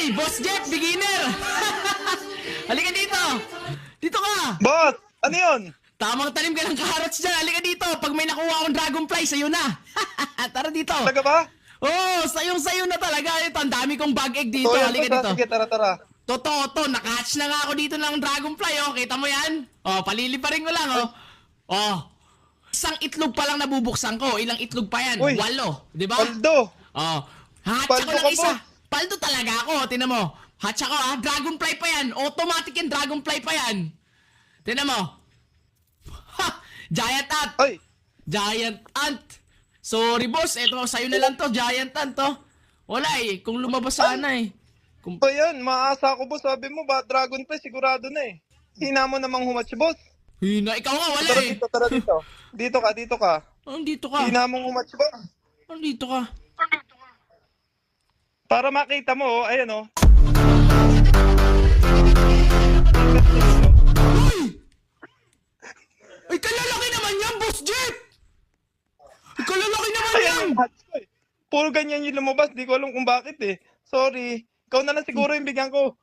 Uy, Boss Jeff, beginner! Halika dito! Dito ka! Boss, ano yun? Tamang tanim ka ng carrots dyan. Halika dito. Pag may nakuha akong dragonfly, sa'yo na. Tara dito. Talaga ba? Oh, sayong-sayo na talaga. Ito, ang dami kong bag egg dito. So, yan, Halika boss, dito. sige, tara. Totoo to. Naka-hatch na nga ako dito ng dragonfly. Oh, kita mo yan? Oh, paliliparin ko lang, oh. Oh. Isang itlog pa lang nabubuksan ko. Ilang itlog pa yan? Uy. 8. Di ba? Paldo. Oh. Hatch Paldo ako ng ka, isa. boss. Paldo talaga ako. Tinan mo. Hatch ako, ha? Dragonfly pa yan. Automatic yan. Dragonfly pa yan. Tinan mo. Ha! Giant ant. Ay, Giant ant. Sorry, boss. Eto, sa'yo na lang to. Giant ant, to. Wala eh. Kung lumabas sana eh. Kung... so yan, maasa ko boss. Sabi mo ba, Dragonfly, sigurado na eh. Hina mo namang humatch, boss. Hina. Ikaw nga, wala Tara eh. dito, tara dito. Dito ka. Andito ka. Hina mong humatch, boss. Andito ka. Para makita mo, oh, ayan oh. Ay, kalalaki naman yan, Boss Jeep! Ay, kalalaki naman Ayan yan! yung hatch ko eh. Puro ganyan yung lumabas, di ko alam kung bakit eh. Sorry. Ikaw na lang siguro yung bigyan ko.